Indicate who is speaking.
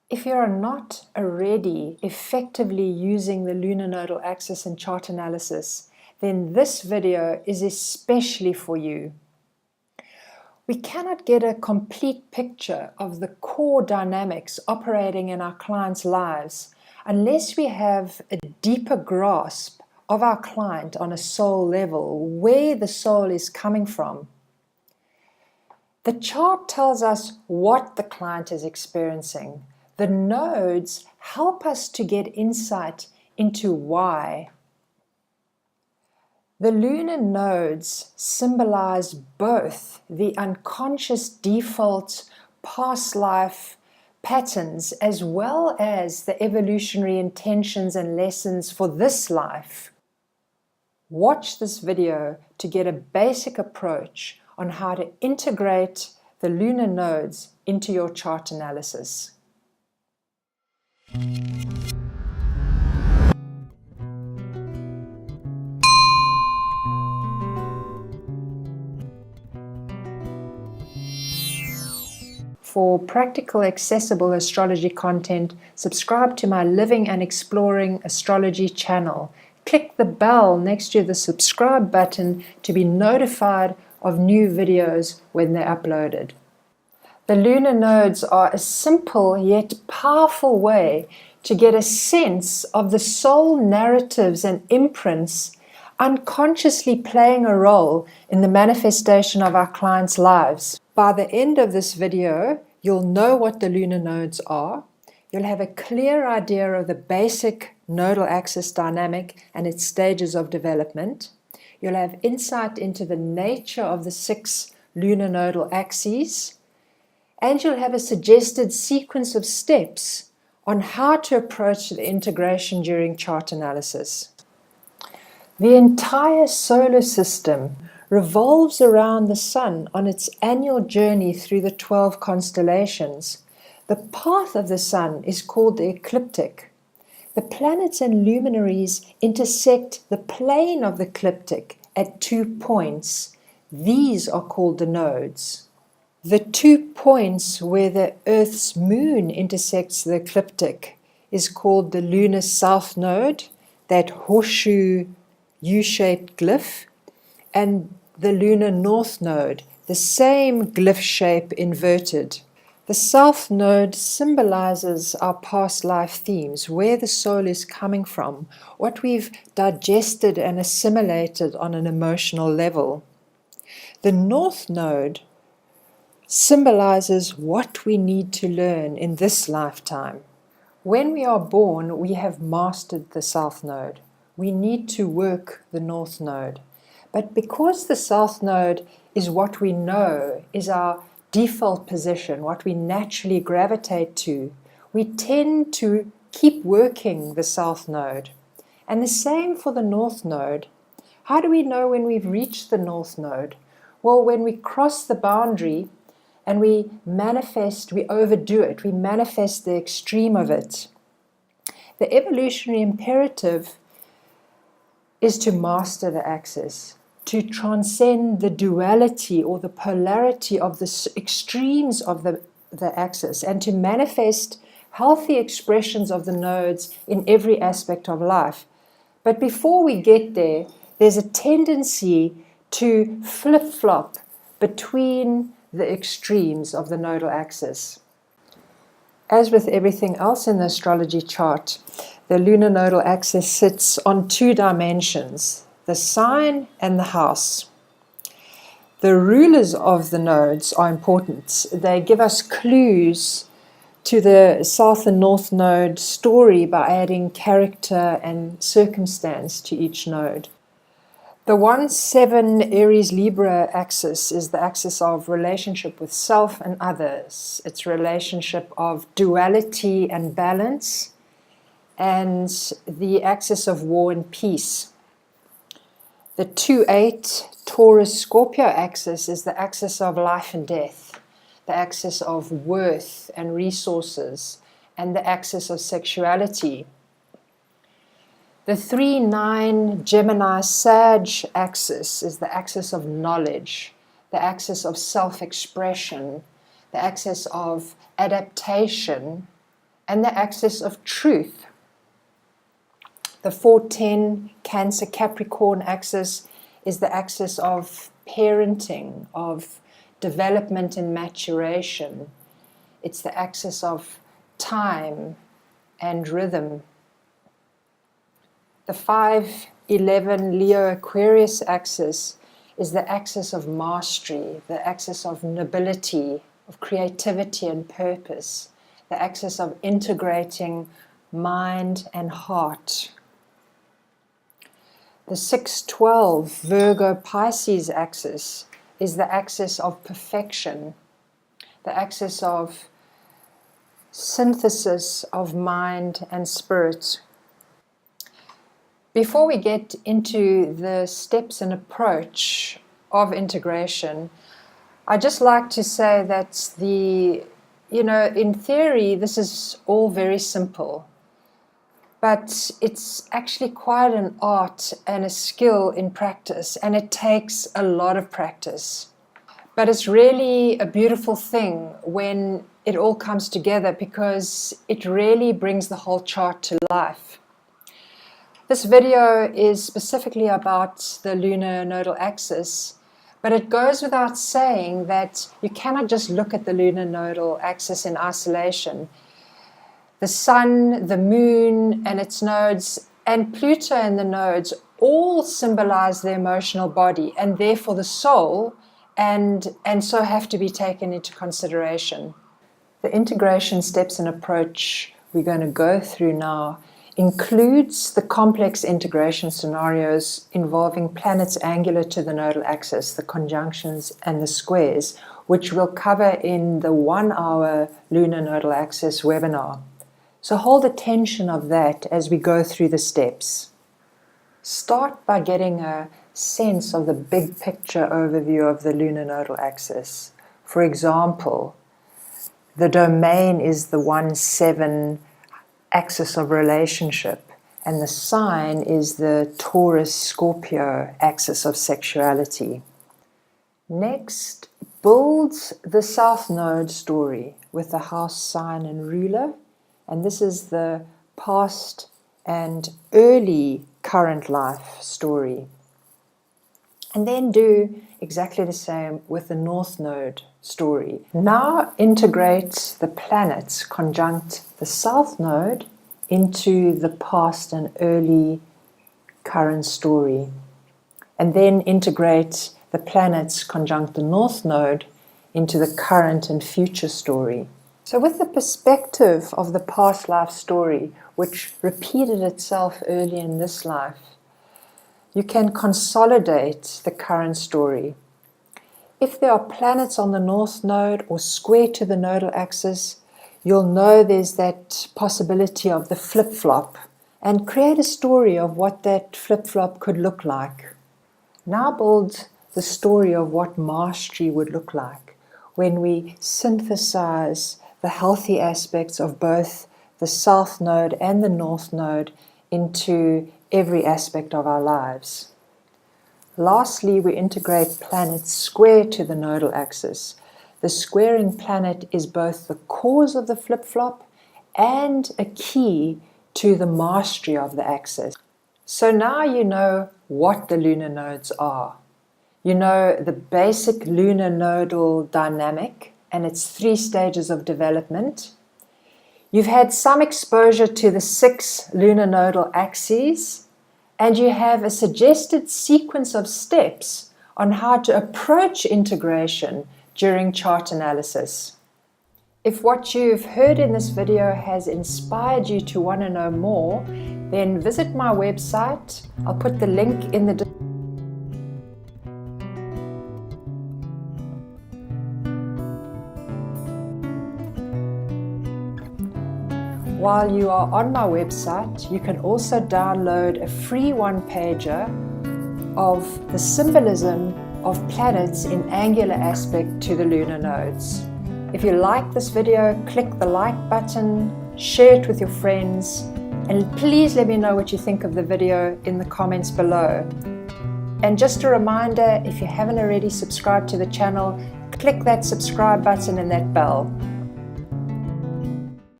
Speaker 1: If you are not already effectively using the lunar nodal axis in chart analysis, then this video is especially for you. We cannot get a complete picture of the core dynamics operating in our clients' lives unless we have a deeper grasp of our client on a soul level, where the soul is coming from. The chart tells us what the client is experiencing. The nodes help us to get insight into why. The lunar nodes symbolize both the unconscious default past life patterns as well as the evolutionary intentions and lessons for this life. Watch this video to get a basic approach on how to integrate the lunar nodes into your chart analysis. For practical, accessible astrology content, subscribe to my Living and Exploring Astrology channel. Click the bell next to the subscribe button to be notified of new videos when they're uploaded. The lunar nodes are a simple yet powerful way to get a sense of the soul narratives and imprints unconsciously playing a role in the manifestation of our clients' lives. By the end of this video, you'll know what the lunar nodes are. You'll have a clear idea of the basic nodal axis dynamic and its stages of development. You'll have insight into the nature of the 6 lunar nodal axes, and you'll have a suggested sequence of steps on how to approach the integration during chart analysis. The entire solar system revolves around the sun on its annual journey through the 12 constellations. The path of the sun is called the ecliptic. The planets and luminaries intersect the plane of the ecliptic at 2 points. These are called the nodes. The 2 points where the Earth's moon intersects the ecliptic is called the lunar south node, that horseshoe U-shaped glyph, and the lunar north node, the same glyph shape inverted. The south node symbolizes our past life themes, where the soul is coming from, what we've digested and assimilated on an emotional level. The north node symbolizes what we need to learn in this lifetime. When we are born, we have mastered the south node. We need to work the north node. But because the south node is what we know, is our default position, what we naturally gravitate to, we tend to keep working the south node. And the same for the north node. How do we know when we've reached the north node? Well, when we cross the boundary and we manifest, we overdo it, we manifest the extreme of it. The evolutionary imperative is to master the axis, to transcend the duality or the polarity of the extremes of the axis, and to manifest healthy expressions of the nodes in every aspect of life. But before we get there, there's a tendency to flip-flop between the extremes of the nodal axis. As with everything else in the astrology chart, the lunar nodal axis sits on 2 dimensions, the sign and the house. The rulers of the nodes are important. They give us clues to the south and north node story by adding character and circumstance to each node. The 1-7 Aries-Libra axis is the axis of relationship with self and others. It's relationship of duality and balance, and the axis of war and peace. The 2-8 Taurus-Scorpio axis is the axis of life and death, the axis of worth and resources, and the axis of sexuality. The 3-9 Gemini-Sag axis is the axis of knowledge, the axis of self-expression, the axis of adaptation, and the axis of truth. The 410 Cancer Capricorn axis is the axis of parenting, of development and maturation. It's the axis of time and rhythm. The 511 Leo Aquarius axis is the axis of mastery, the axis of nobility, of creativity and purpose, the axis of integrating mind and heart. The 612 Virgo Pisces axis is the axis of perfection, the axis of synthesis of mind and spirit. Before we get into the steps and approach of integration, I'd just like to say that in theory, this is all very simple, but it's actually quite an art and a skill in practice, and it takes a lot of practice. But it's really a beautiful thing when it all comes together, because it really brings the whole chart to life. This video is specifically about the lunar nodal axis, but it goes without saying that you cannot just look at the lunar nodal axis in isolation. The sun, the moon and its nodes, and Pluto and the nodes all symbolize the emotional body and therefore the soul, and so have to be taken into consideration. The integration steps and approach we're going to go through now includes the complex integration scenarios involving planets angular to the nodal axis, the conjunctions and the squares, which we'll cover in the 1-hour lunar nodal axis webinar. So hold attention of that as we go through the steps. Start by getting a sense of the big picture overview of the lunar nodal axis. For example, the domain is the 1-7 axis of relationship, and the sign is the Taurus-Scorpio axis of sexuality. Next, build the South Node story with the house sign and ruler, and this is the past and early current life story. And then do exactly the same with the North Node story. Now integrate the planets conjunct the South Node into the past and early current story. And then integrate the planets conjunct the North Node into the current and future story. So with the perspective of the past life story, which repeated itself early in this life, you can consolidate the current story. If there are planets on the North Node or square to the nodal axis, you'll know there's that possibility of the flip-flop, and create a story of what that flip-flop could look like. Now build the story of what mastery would look like when we synthesize the healthy aspects of both the South Node and the North Node into every aspect of our lives. Lastly, we integrate planets square to the nodal axis. The squaring planet is both the cause of the flip-flop and a key to the mastery of the axis. So now you know what the lunar nodes are. You know the basic lunar nodal dynamic and its 3 stages of development. You've had some exposure to the 6 lunar nodal axes, and you have a suggested sequence of steps on how to approach integration during chart analysis. If what you've heard in this video has inspired you to want to know more, then visit my website. I'll put the link in the description. While you are on my website, you can also download a free one-pager of the symbolism of planets in angular aspect to the lunar nodes. If you like this video, click the like button, share it with your friends, and please let me know what you think of the video in the comments below. And just a reminder, if you haven't already subscribed to the channel, click that subscribe button and that bell.